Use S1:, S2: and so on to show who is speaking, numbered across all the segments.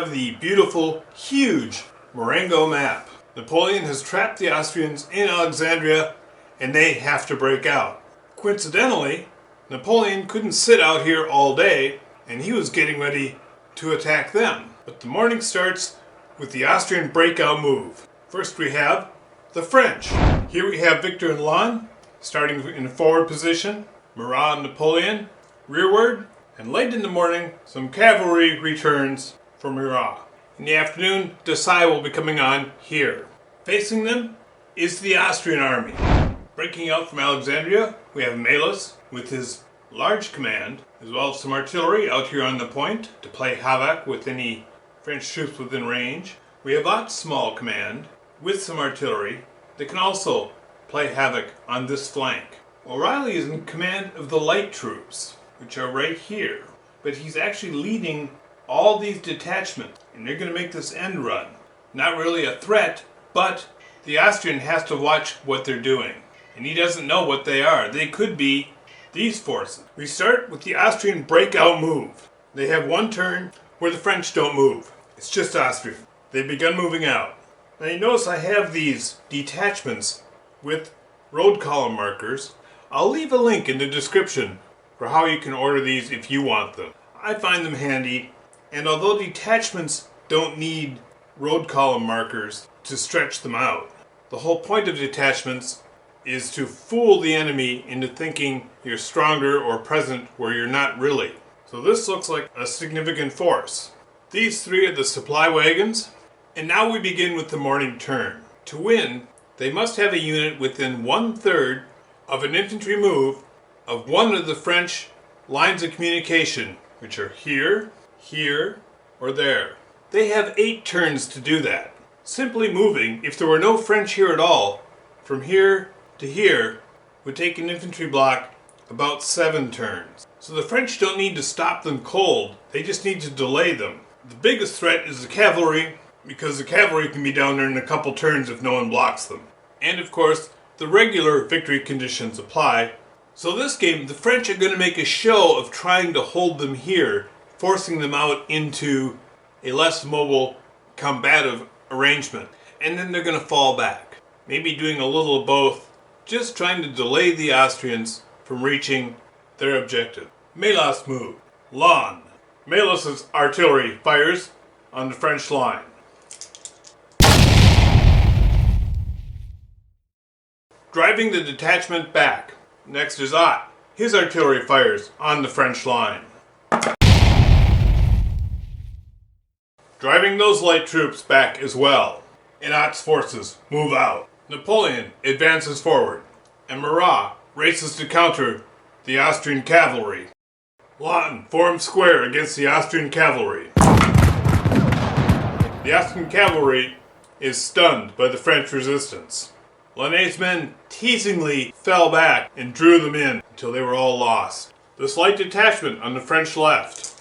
S1: have the beautiful, huge Marengo map. Napoleon has trapped the Austrians in Alexandria, and they have to break out. Coincidentally, Napoleon couldn't sit out here all day, and he was getting ready to attack them. But the morning starts with the Austrian breakout move. First we have the French. Here we have Victor and Lannes starting in a forward position, Murat and Napoleon rearward, and late in the morning some cavalry returns for Murat. In the afternoon, Desai will be coming on here. Facing them is the Austrian army. Breaking out from Alexandria, we have Melas with his large command, as well as some artillery out here on the point to play havoc with any French troops within range. We have Ott's small command with some artillery that can also play havoc on this flank. O'Reilly is in command of the light troops, which are right here. But he's actually leading all these detachments, and they're going to make this end run. Not really a threat, but the Austrian has to watch what they're doing. And he doesn't know what they are. They could be these forces. We start with the Austrian breakout move. They have one turn where the French don't move. It's just Austrian. They've begun moving out. Now you notice I have these detachments with road column markers. I'll leave a link in the description for how you can order these if you want them. I find them handy, and although detachments don't need road column markers to stretch them out, the whole point of detachments is to fool the enemy into thinking you're stronger or present where you're not really. So this looks like a significant force. These three are the supply wagons, and now we begin with the morning turn. To win, they must have a unit within 1/3 of an infantry move of one of the French lines of communication, which are here, here, or there. They have 8 turns to do that. Simply moving, if there were no French here at all, from here to here would take an infantry block about 7 turns. So the French don't need to stop them cold, they just need to delay them. The biggest threat is the cavalry, because the cavalry can be down there in a couple turns if no one blocks them. And of course, the regular victory conditions apply. So this game, the French are going to make a show of trying to hold them here, forcing them out into a less mobile, combative arrangement. And then they're going to fall back. Maybe doing a little of both, just trying to delay the Austrians from reaching their objective. Melas move. Lannes. Melas' artillery fires on the French line. Driving the detachment back. Next is Ott. His artillery fires on the French line. Driving those light troops back as well. And Ott's forces move out. Napoleon advances forward, and Murat races to counter the Austrian cavalry. Lannes forms square against the Austrian cavalry. The Austrian cavalry is stunned by the French resistance. Lannes's men teasingly fell back and drew them in until they were all lost. The slight detachment on the French left,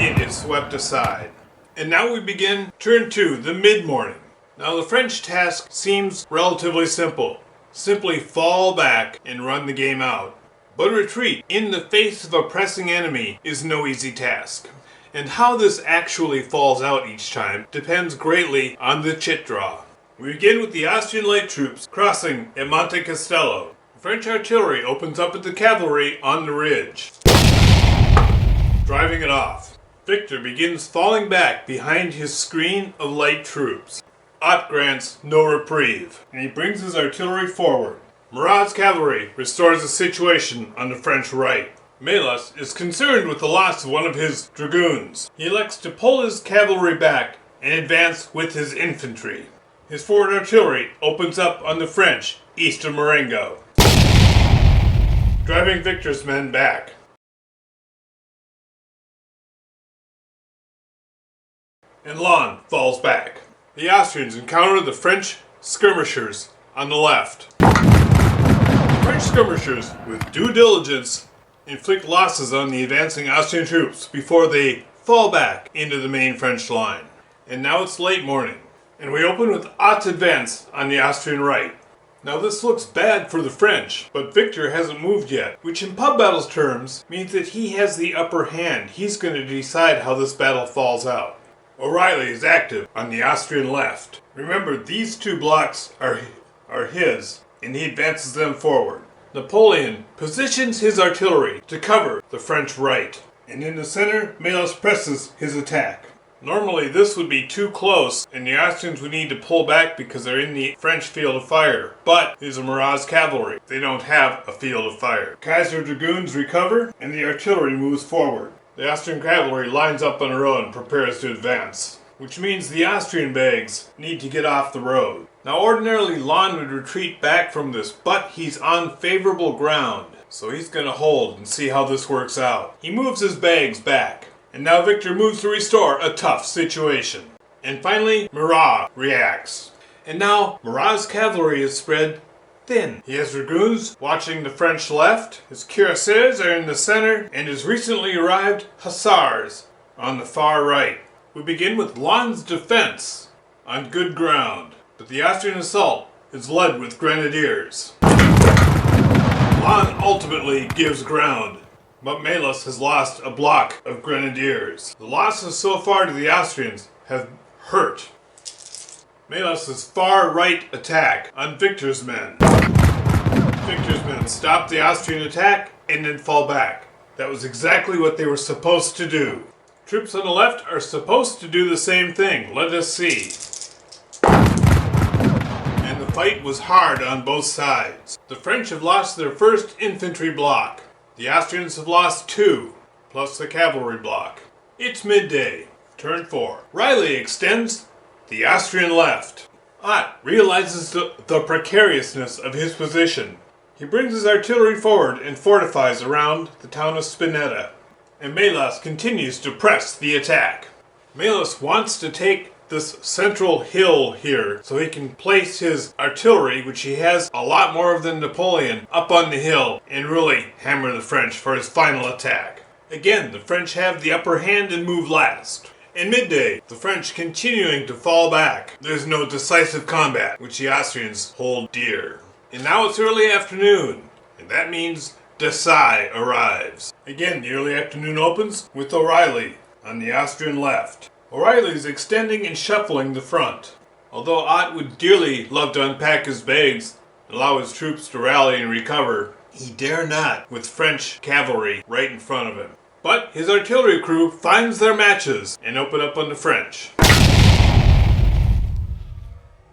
S1: it is swept aside. And now we begin turn 2, the mid-morning. Now the French task seems relatively simple. Simply fall back and run the game out. But retreat in the face of a pressing enemy is no easy task. And how this actually falls out each time depends greatly on the chit draw. We begin with the Austrian light troops crossing at Monte Castello. French artillery opens up at the cavalry on the ridge, driving it off. Victor begins falling back behind his screen of light troops. Ott grants no reprieve, and he brings his artillery forward. Murat's cavalry restores the situation on the French right. Melas is concerned with the loss of one of his dragoons. He elects to pull his cavalry back and advance with his infantry. His forward artillery opens up on the French east of Marengo, driving Victor's men back. And Lannes falls back. The Austrians encounter the French skirmishers on the left. The French skirmishers, with due diligence, inflict losses on the advancing Austrian troops before they fall back into the main French line. And now it's late morning, and we open with Ott's advance on the Austrian right. Now this looks bad for the French, but Victor hasn't moved yet, which in pub battles terms means that he has the upper hand. He's going to decide how this battle falls out. O'Reilly is active on the Austrian left. Remember, these two blocks are his, and he advances them forward. Napoleon positions his artillery to cover the French right, and in the center, Melas presses his attack. Normally this would be too close and the Austrians would need to pull back because they're in the French field of fire. But these are Murat's cavalry. They don't have a field of fire. Kaiser dragoons recover and the artillery moves forward. The Austrian cavalry lines up on a road and prepares to advance, which means the Austrian bags need to get off the road. Now ordinarily Lon would retreat back from this, but he's on favorable ground, so he's going to hold and see how this works out. He moves his bags back. And now Victor moves to restore a tough situation. And finally, Murat reacts. And now, Murat's cavalry is spread thin. He has dragoons watching the French left, his cuirassiers are in the center, and his recently arrived hussars on the far right. We begin with Lon's defense on good ground, but the Austrian assault is led with grenadiers. Lon ultimately gives ground, but Melas has lost a block of grenadiers. The losses so far to the Austrians have hurt. Melas' far right attack on Victor's men. Victor's men stop the Austrian attack and then fall back. That was exactly what they were supposed to do. Troops on the left are supposed to do the same thing. Let us see. And the fight was hard on both sides. The French have lost their first infantry block. The Austrians have lost 2, plus the cavalry block. It's midday. Turn 4. Riley extends the Austrian left. Ott realizes the precariousness of his position. He brings his artillery forward and fortifies around the town of Spinetta. And Melas continues to press the attack. Melas wants to take this central hill here so he can place his artillery, which he has a lot more of than Napoleon, up on the hill and really hammer the French for his final attack. Again, the French have the upper hand and move last. In midday, the French continuing to fall back. There's no decisive combat, which the Austrians hold dear. And now it's early afternoon, and that means Desai arrives. Again, the early afternoon opens with O'Reilly on the Austrian left. O'Reilly is extending and shuffling the front. Although Ott would dearly love to unpack his bags and allow his troops to rally and recover, he dare not with French cavalry right in front of him. But his artillery crew finds their matches and open up on the French.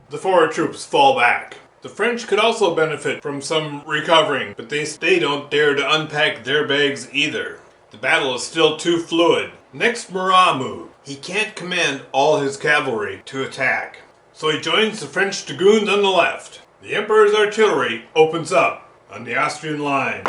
S1: The forward troops fall back. The French could also benefit from some recovering, but they don't dare to unpack their bags either. The battle is still too fluid. Next Murat move. He can't command all his cavalry to attack, so he joins the French dragoons on the left. The Emperor's artillery opens up on the Austrian line.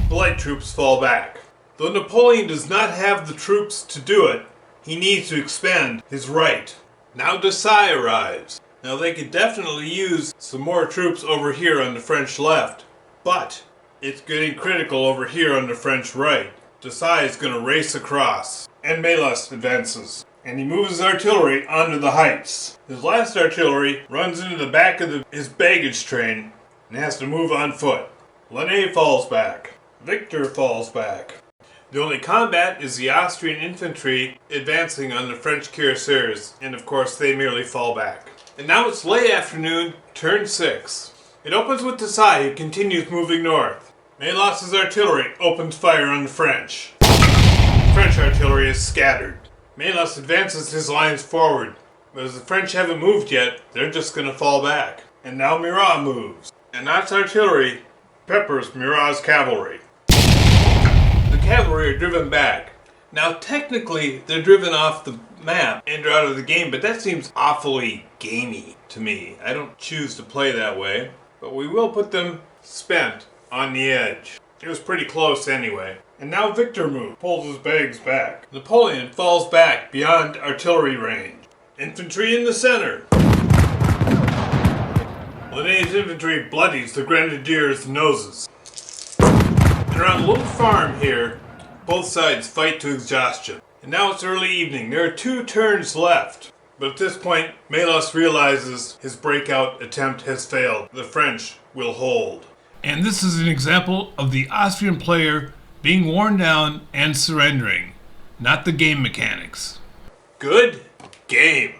S1: The light troops fall back. Though Napoleon does not have the troops to do it, he needs to expend his right. Now Desai arrives. Now they could definitely use some more troops over here on the French left, but it's getting critical over here on the French right. Desai is going to race across, and Melas advances, and he moves his artillery onto the heights. His last artillery runs into the back of his baggage train and has to move on foot. Lannes falls back. Victor falls back. The only combat is the Austrian infantry advancing on the French cuirassiers, and of course they merely fall back. And now it's late afternoon, turn 6. It opens with Desai, who continues moving north. Melas' artillery opens fire on the French. The French artillery is scattered. Melas advances his lines forward, but as the French haven't moved yet, they're just going to fall back. And now Murat moves, and Ott's artillery peppers Murat's cavalry. The cavalry are driven back. Now technically, they're driven off the map and are out of the game, but that seems awfully gamey to me. I don't choose to play that way, but we will put them spent on the edge. It was pretty close anyway. And now Victor moves, pulls his bags back. Napoleon falls back beyond artillery range. Infantry in the center. Lannes' infantry bloodies the grenadiers' noses. And around a little farm here, both sides fight to exhaustion. And now it's early evening. There are 2 turns left. But at this point, Melas realizes his breakout attempt has failed. The French will hold.
S2: And this is an example of the Austrian player being worn down and surrendering, not the game mechanics.
S1: Good game.